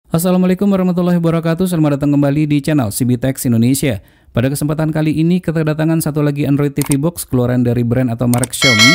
Assalamualaikum warahmatullahi wabarakatuh. Selamat datang kembali di channel CBTech Indonesia. Pada kesempatan kali ini kita kedatangan satu lagi Android TV Box keluaran dari brand atau merek Xiaomi,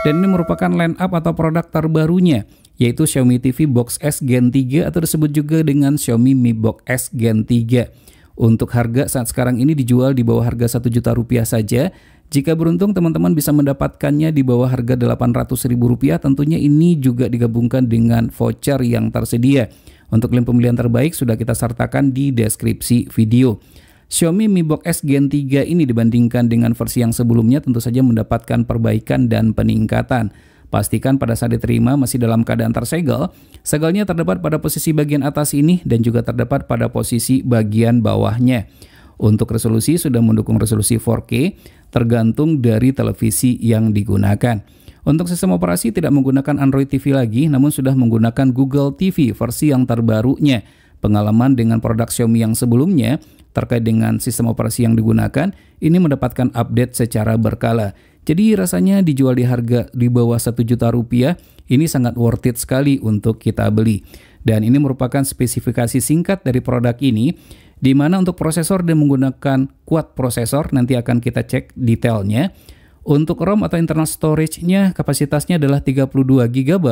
dan ini merupakan line up atau produk terbarunya, yaitu Xiaomi TV Box S Gen 3 atau disebut juga dengan Xiaomi Mi Box S Gen 3. Untuk harga saat sekarang ini dijual di bawah harga 1 juta rupiah saja. Jika beruntung teman-teman bisa mendapatkannya di bawah harga 800.000 rupiah, tentunya ini juga digabungkan dengan voucher yang tersedia. Untuk link pembelian terbaik sudah kita sertakan di deskripsi video. Xiaomi Mi Box S Gen 3 ini dibandingkan dengan versi yang sebelumnya tentu saja mendapatkan perbaikan dan peningkatan. Pastikan pada saat diterima masih dalam keadaan tersegel. Segelnya terdapat pada posisi bagian atas ini dan juga terdapat pada posisi bagian bawahnya. Untuk resolusi sudah mendukung resolusi 4K tergantung dari televisi yang digunakan. Untuk sistem operasi tidak menggunakan Android TV lagi, namun sudah menggunakan Google TV versi yang terbarunya. Pengalaman dengan produk Xiaomi yang sebelumnya terkait dengan sistem operasi yang digunakan, ini mendapatkan update secara berkala. Jadi rasanya dijual di harga di bawah 1 juta rupiah, ini sangat worth it sekali untuk kita beli. Dan ini merupakan spesifikasi singkat dari produk ini, di mana untuk prosesor dia menggunakan quad prosesor, nanti akan kita cek detailnya. Untuk ROM atau internal storage-nya kapasitasnya adalah 32 GB,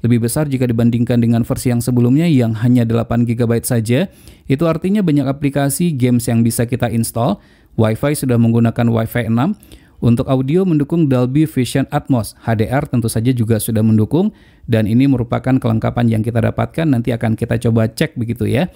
lebih besar jika dibandingkan dengan versi yang sebelumnya yang hanya 8 GB saja. Itu artinya banyak aplikasi games yang bisa kita install. Wi-Fi sudah menggunakan Wi-Fi 6. Untuk audio mendukung Dolby Vision Atmos, HDR tentu saja juga sudah mendukung, dan ini merupakan kelengkapan yang kita dapatkan, nanti akan kita coba cek begitu ya.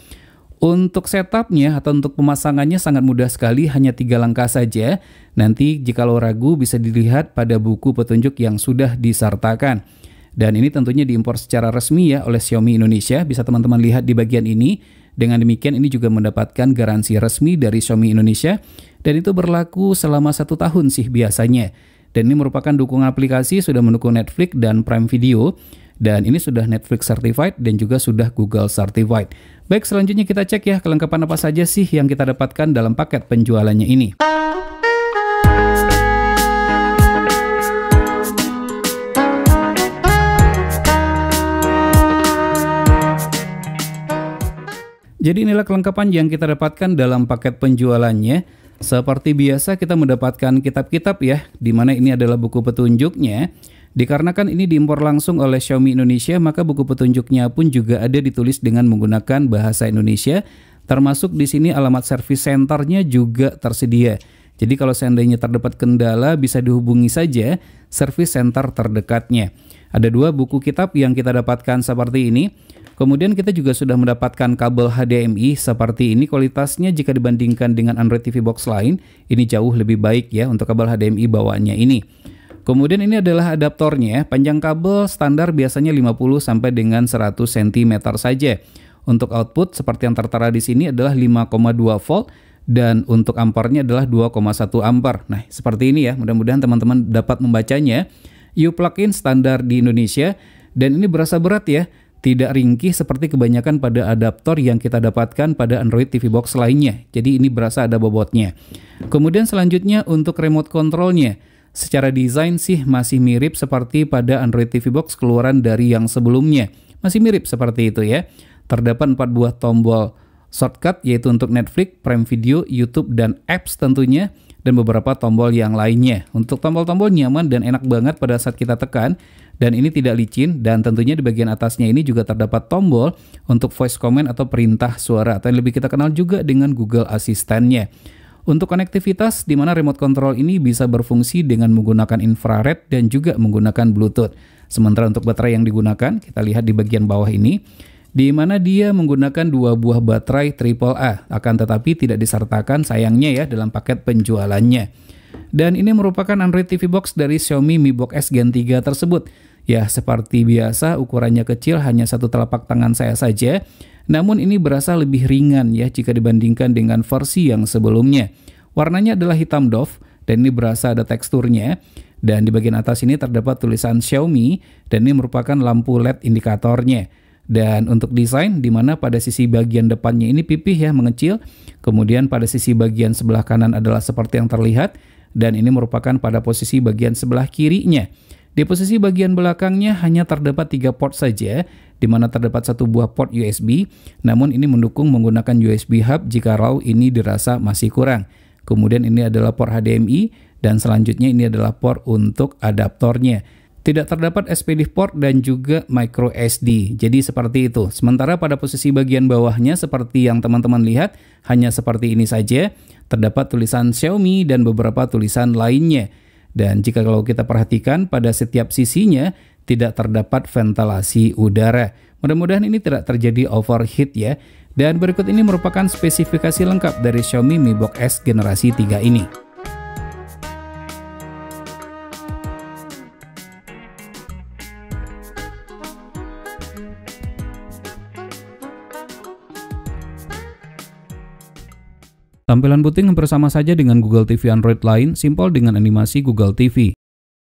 Untuk setupnya atau untuk pemasangannya sangat mudah sekali, hanya 3 langkah saja. Nanti jikalau ragu bisa dilihat pada buku petunjuk yang sudah disertakan. Dan ini tentunya diimpor secara resmi ya oleh Xiaomi Indonesia, bisa teman-teman lihat di bagian ini. Dengan demikian ini juga mendapatkan garansi resmi dari Xiaomi Indonesia, dan itu berlaku selama 1 tahun sih biasanya. Dan ini merupakan dukungan aplikasi, sudah mendukung Netflix dan Prime Video. Dan ini sudah Netflix certified dan juga sudah Google certified. Baik, selanjutnya kita cek ya kelengkapan apa saja sih yang kita dapatkan dalam paket penjualannya ini. Jadi inilah kelengkapan yang kita dapatkan dalam paket penjualannya. Seperti biasa kita mendapatkan kitab-kitab ya, di mana ini adalah buku petunjuknya. Dikarenakan ini diimpor langsung oleh Xiaomi Indonesia, maka buku petunjuknya pun juga ada ditulis dengan menggunakan bahasa Indonesia, termasuk di sini alamat service centernya juga tersedia. Jadi kalau seandainya terdapat kendala bisa dihubungi saja service center terdekatnya. Ada 2 buku kitab yang kita dapatkan seperti ini. Kemudian kita juga sudah mendapatkan kabel HDMI seperti ini. Kualitasnya jika dibandingkan dengan Android TV Box lain, ini jauh lebih baik ya untuk kabel HDMI bawaannya ini. Kemudian ini adalah adaptornya, panjang kabel standar biasanya 50 sampai dengan 100 cm saja. Untuk output seperti yang tertera di sini adalah 5,2 volt dan untuk ampernya adalah 2,1 ampere. Nah, seperti ini ya. Mudah-mudahan teman-teman dapat membacanya. U-plug-in standar di Indonesia dan ini berasa berat ya. Tidak ringkih seperti kebanyakan pada adaptor yang kita dapatkan pada Android TV Box lainnya. Jadi ini berasa ada bobotnya. Kemudian selanjutnya untuk remote controlnya. Secara desain sih masih mirip seperti pada Android TV Box keluaran dari yang sebelumnya. Masih mirip seperti itu ya. Terdapat 4 buah tombol shortcut yaitu untuk Netflix, Prime Video, YouTube, dan apps tentunya. Dan beberapa tombol yang lainnya. Untuk tombol-tombol nyaman dan enak banget pada saat kita tekan. Dan ini tidak licin, dan tentunya di bagian atasnya ini juga terdapat tombol untuk voice command atau perintah suara. Atau yang lebih kita kenal juga dengan Google Asistennya. Untuk konektivitas, di mana remote control ini bisa berfungsi dengan menggunakan infrared dan juga menggunakan Bluetooth. Sementara untuk baterai yang digunakan, kita lihat di bagian bawah ini, di mana dia menggunakan 2 buah baterai AAA, akan tetapi tidak disertakan sayangnya ya dalam paket penjualannya. Dan ini merupakan Android TV Box dari Xiaomi Mi Box S Gen 3 tersebut. Ya, seperti biasa ukurannya kecil, hanya 1 telapak tangan saya saja. Namun ini berasa lebih ringan ya jika dibandingkan dengan versi yang sebelumnya. Warnanya adalah hitam doff dan ini berasa ada teksturnya. Dan di bagian atas ini terdapat tulisan Xiaomi dan ini merupakan lampu LED indikatornya. Dan untuk desain, di mana pada sisi bagian depannya ini pipih ya mengecil. Kemudian pada sisi bagian sebelah kanan adalah seperti yang terlihat. Dan ini merupakan pada posisi bagian sebelah kirinya. Di posisi bagian belakangnya hanya terdapat 3 port saja, di mana terdapat 1 buah port USB, namun ini mendukung menggunakan USB hub jika RAW ini dirasa masih kurang. Kemudian ini adalah port HDMI, dan selanjutnya ini adalah port untuk adaptornya. Tidak terdapat SPD port dan juga micro SD, jadi seperti itu. Sementara pada posisi bagian bawahnya seperti yang teman-teman lihat, hanya seperti ini saja, terdapat tulisan Xiaomi dan beberapa tulisan lainnya. Dan jika kalau kita perhatikan pada setiap sisinya tidak terdapat ventilasi udara. Mudah-mudahan ini tidak terjadi overheat ya. Dan berikut ini merupakan spesifikasi lengkap dari Xiaomi Mi Box S generasi 3 ini. Tampilan booting hampir sama saja dengan Google TV Android lain, simpel dengan animasi Google TV.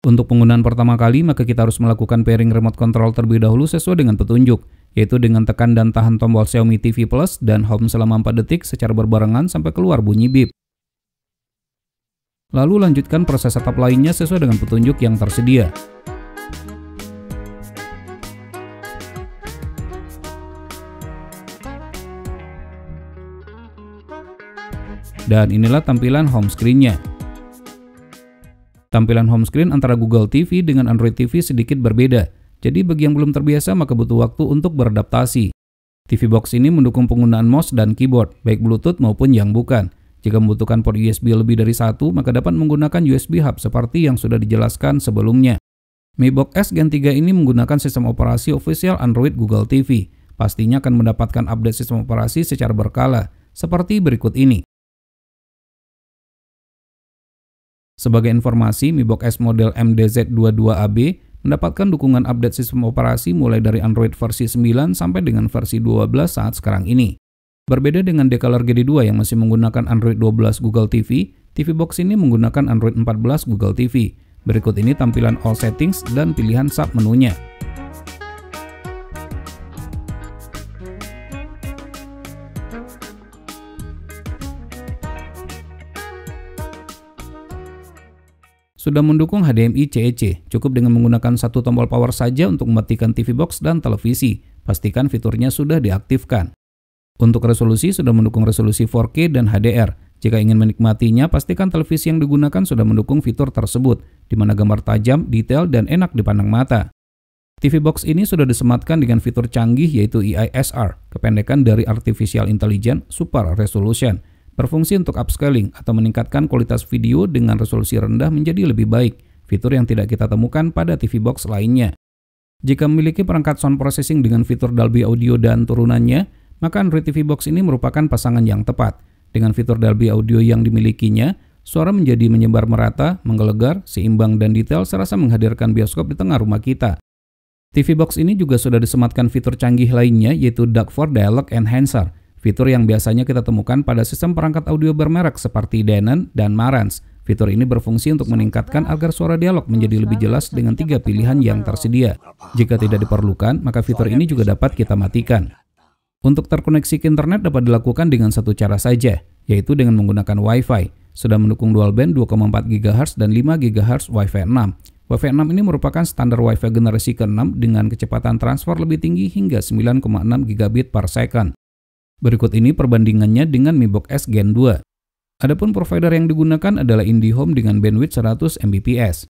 Untuk penggunaan pertama kali, maka kita harus melakukan pairing remote control terlebih dahulu sesuai dengan petunjuk, yaitu dengan tekan dan tahan tombol Xiaomi TV Plus dan Home selama 4 detik secara berbarengan sampai keluar bunyi beep. Lalu lanjutkan proses setup lainnya sesuai dengan petunjuk yang tersedia. Dan inilah tampilan home screen-nya. Tampilan home screen antara Google TV dengan Android TV sedikit berbeda. Jadi bagi yang belum terbiasa maka butuh waktu untuk beradaptasi. TV Box ini mendukung penggunaan mouse dan keyboard, baik Bluetooth maupun yang bukan. Jika membutuhkan port USB lebih dari 1, maka dapat menggunakan USB hub seperti yang sudah dijelaskan sebelumnya. Mi Box S Gen 3 ini menggunakan sistem operasi official Android Google TV. Pastinya akan mendapatkan update sistem operasi secara berkala, seperti berikut ini. Sebagai informasi, Mi Box S model MDZ22AB mendapatkan dukungan update sistem operasi mulai dari Android versi 9 sampai dengan versi 12 saat sekarang ini. Berbeda dengan Decolor GD2 yang masih menggunakan Android 12 Google TV, TV Box ini menggunakan Android 14 Google TV. Berikut ini tampilan all settings dan pilihan sub menunya. Sudah mendukung HDMI CEC, cukup dengan menggunakan satu tombol power saja untuk mematikan TV Box dan televisi. Pastikan fiturnya sudah diaktifkan. Untuk resolusi sudah mendukung resolusi 4K dan HDR. Jika ingin menikmatinya, pastikan televisi yang digunakan sudah mendukung fitur tersebut, di mana gambar tajam, detail, dan enak dipandang mata. TV Box ini sudah disematkan dengan fitur canggih yaitu EISR, kependekan dari Artificial Intelligence Super Resolution. Berfungsi untuk upscaling atau meningkatkan kualitas video dengan resolusi rendah menjadi lebih baik, fitur yang tidak kita temukan pada TV Box lainnya. Jika memiliki perangkat sound processing dengan fitur Dolby Audio dan turunannya, maka Android TV Box ini merupakan pasangan yang tepat. Dengan fitur Dolby Audio yang dimilikinya, suara menjadi menyebar merata, menggelegar, seimbang dan detail serasa menghadirkan bioskop di tengah rumah kita. TV Box ini juga sudah disematkan fitur canggih lainnya yaitu DuckFor Dialogue Enhancer, fitur yang biasanya kita temukan pada sistem perangkat audio bermerek seperti Denon dan Marantz. Fitur ini berfungsi untuk meningkatkan agar suara dialog menjadi lebih jelas dengan 3 pilihan yang tersedia. Jika tidak diperlukan, maka fitur ini juga dapat kita matikan. Untuk terkoneksi ke internet dapat dilakukan dengan satu cara saja, yaitu dengan menggunakan Wi-Fi. Sudah mendukung dual band 2,4 GHz dan 5 GHz Wi-Fi 6. Wi-Fi 6 ini merupakan standar Wi-Fi generasi ke-6 dengan kecepatan transfer lebih tinggi hingga 9,6 gigabit per second. Berikut ini perbandingannya dengan Mi Box S Gen 2. Adapun provider yang digunakan adalah IndiHome dengan bandwidth 100 Mbps.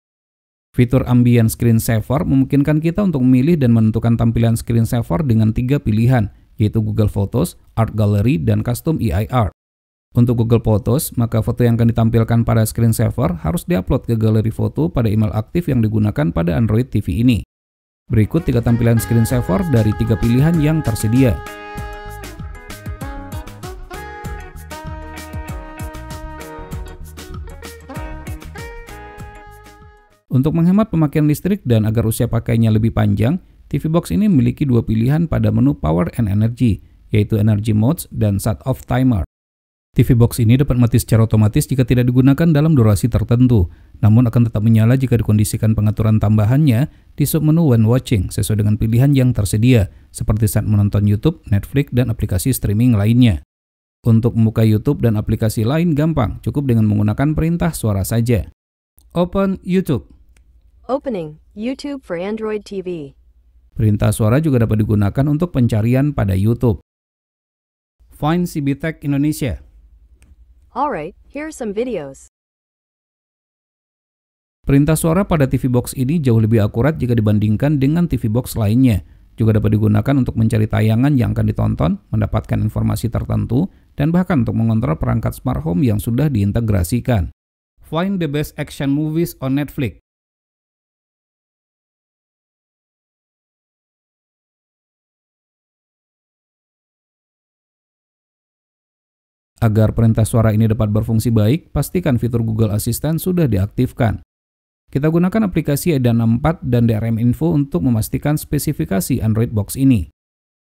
Fitur Ambient Screen Saver memungkinkan kita untuk memilih dan menentukan tampilan screen saver dengan 3 pilihan, yaitu Google Photos, Art Gallery, dan Custom EIR. Untuk Google Photos, maka foto yang akan ditampilkan pada screen saver harus diupload ke galeri foto pada email aktif yang digunakan pada Android TV ini. Berikut 3 tampilan screen saver dari 3 pilihan yang tersedia. Untuk menghemat pemakaian listrik dan agar usia pakainya lebih panjang, TV Box ini memiliki 2 pilihan pada menu Power and Energy, yaitu Energy Modes dan Shut Off Timer. TV Box ini dapat mati secara otomatis jika tidak digunakan dalam durasi tertentu, namun akan tetap menyala jika dikondisikan pengaturan tambahannya di submenu When Watching sesuai dengan pilihan yang tersedia, seperti saat menonton YouTube, Netflix, dan aplikasi streaming lainnya. Untuk membuka YouTube dan aplikasi lain gampang, cukup dengan menggunakan perintah suara saja. Open YouTube. Opening, YouTube for Android TV. Perintah suara juga dapat digunakan untuk pencarian pada YouTube. Find CB Tech Indonesia. Alright, here are some videos. Perintah suara pada TV Box ini jauh lebih akurat jika dibandingkan dengan TV Box lainnya. Juga dapat digunakan untuk mencari tayangan yang akan ditonton, mendapatkan informasi tertentu, dan bahkan untuk mengontrol perangkat smart home yang sudah diintegrasikan. Find the best action movies on Netflix. Agar perintah suara ini dapat berfungsi baik, pastikan fitur Google Assistant sudah diaktifkan. Kita gunakan aplikasi Edan 4 dan DRM Info untuk memastikan spesifikasi Android Box ini.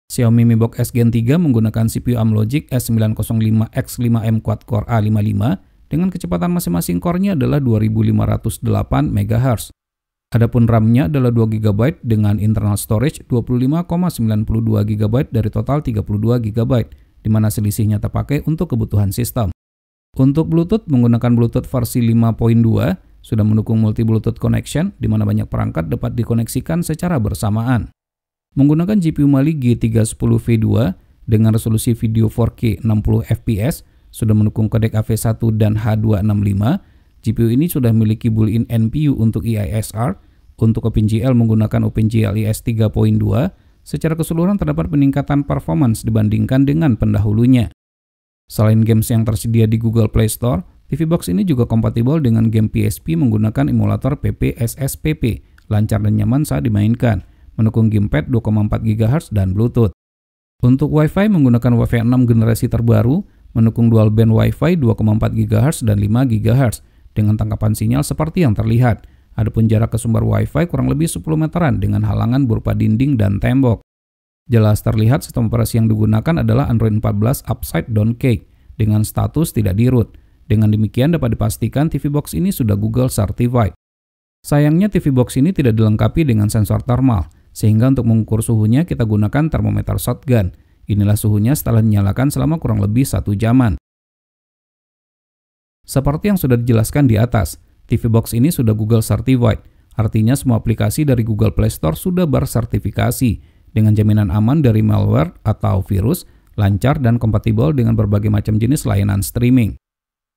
Xiaomi Mi Box S Gen 3 menggunakan CPU AMLogic S905X5M Quad-Core A55 dengan kecepatan masing-masing core-nya adalah 2508 MHz. Adapun RAM-nya adalah 2 GB dengan internal storage 25,92 GB dari total 32 GB, di mana selisihnya terpakai untuk kebutuhan sistem. Untuk Bluetooth menggunakan Bluetooth versi 5.2, sudah mendukung multi Bluetooth connection, di mana banyak perangkat dapat dikoneksikan secara bersamaan. Menggunakan GPU Mali G310V2 dengan resolusi video 4K 60 fps, sudah mendukung kodek AV1 dan H265. GPU ini sudah memiliki built-in NPU untuk EISR. Untuk OpenGL menggunakan OpenGL ES 3.2. Secara keseluruhan terdapat peningkatan performance dibandingkan dengan pendahulunya. Selain games yang tersedia di Google Play Store, TV Box ini juga kompatibel dengan game PSP menggunakan emulator PPSSPP, lancar dan nyaman saat dimainkan, mendukung gamepad 2,4 GHz dan Bluetooth. Untuk Wi-Fi menggunakan Wi-Fi 6 generasi terbaru, mendukung dual band Wi-Fi 2,4 GHz dan 5 GHz, dengan tangkapan sinyal seperti yang terlihat. Adapun jarak ke sumber Wi-Fi kurang lebih 10 meteran dengan halangan berupa dinding dan tembok. Jelas terlihat sistem operasi yang digunakan adalah Android 14 Upside Down Cake dengan status tidak di-root. Dengan demikian dapat dipastikan TV Box ini sudah Google Certified. Sayangnya TV Box ini tidak dilengkapi dengan sensor thermal, sehingga untuk mengukur suhunya kita gunakan termometer shotgun. Inilah suhunya setelah dinyalakan selama kurang lebih 1 jaman. Seperti yang sudah dijelaskan di atas, TV Box ini sudah Google Certified, artinya semua aplikasi dari Google Play Store sudah bersertifikasi, dengan jaminan aman dari malware atau virus, lancar dan kompatibel dengan berbagai macam jenis layanan streaming.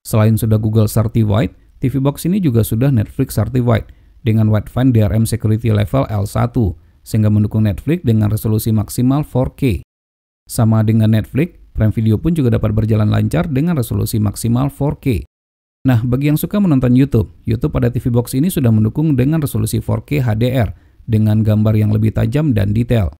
Selain sudah Google Certified, TV Box ini juga sudah Netflix Certified dengan Widevine DRM Security Level L1, sehingga mendukung Netflix dengan resolusi maksimal 4K. Sama dengan Netflix, Prime Video pun juga dapat berjalan lancar dengan resolusi maksimal 4K. Nah, bagi yang suka menonton YouTube pada TV Box ini sudah mendukung dengan resolusi 4K HDR dengan gambar yang lebih tajam dan detail.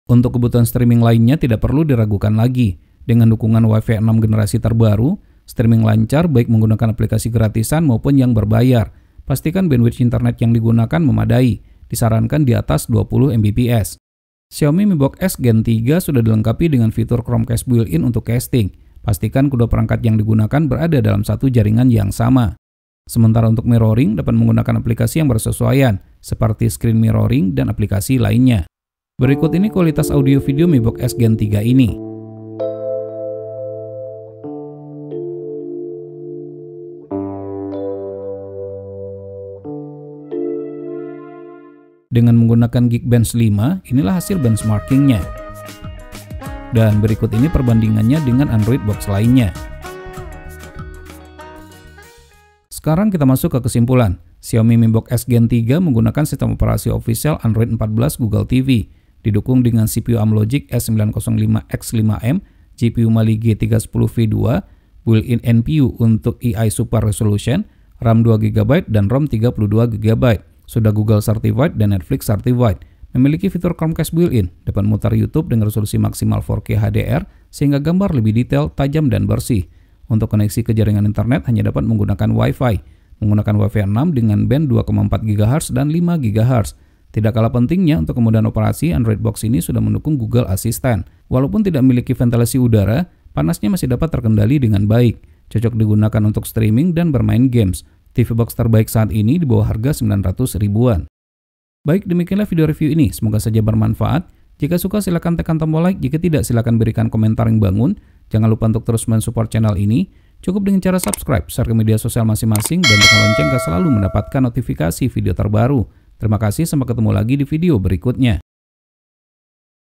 Untuk kebutuhan streaming lainnya tidak perlu diragukan lagi. Dengan dukungan Wi-Fi 6 generasi terbaru, streaming lancar baik menggunakan aplikasi gratisan maupun yang berbayar. Pastikan bandwidth internet yang digunakan memadai, disarankan di atas 20 Mbps. Xiaomi Mi Box S Gen 3 sudah dilengkapi dengan fitur Chromecast built-in untuk casting. Pastikan kedua perangkat yang digunakan berada dalam satu jaringan yang sama. Sementara untuk mirroring dapat menggunakan aplikasi yang bersesuaian, seperti screen mirroring dan aplikasi lainnya. Berikut ini kualitas audio video Mi Box S Gen 3 ini. Dengan menggunakan Geekbench 5, inilah hasil benchmarkingnya. Dan berikut ini perbandingannya dengan Android Box lainnya. Sekarang kita masuk ke kesimpulan. Xiaomi Mi Box S Gen 3 menggunakan sistem operasi official Android 14 Google TV, didukung dengan CPU AMLogic S905X5M, GPU Mali G310V2, built-in NPU untuk AI Super Resolution, RAM 2GB dan ROM 32GB. Sudah Google Certified dan Netflix Certified. Memiliki fitur Chromecast built-in, dapat memutar YouTube dengan resolusi maksimal 4K HDR sehingga gambar lebih detail, tajam dan bersih. Untuk koneksi ke jaringan internet hanya dapat menggunakan Wi-Fi. Menggunakan Wi-Fi 6 dengan band 2,4 GHz dan 5 GHz. Tidak kalah pentingnya untuk kemudahan operasi, Android Box ini sudah mendukung Google Assistant. Walaupun tidak memiliki ventilasi udara, panasnya masih dapat terkendali dengan baik. Cocok digunakan untuk streaming dan bermain games. TV Box terbaik saat ini di bawah harga 900 ribuan. Baik, demikianlah video review ini. Semoga saja bermanfaat. Jika suka silahkan tekan tombol like, jika tidak silahkan berikan komentar yang bangun. Jangan lupa untuk terus mensupport channel ini. Cukup dengan cara subscribe, share ke media sosial masing-masing, dan tekan lonceng agar selalu mendapatkan notifikasi video terbaru. Terima kasih, sampai ketemu lagi di video berikutnya.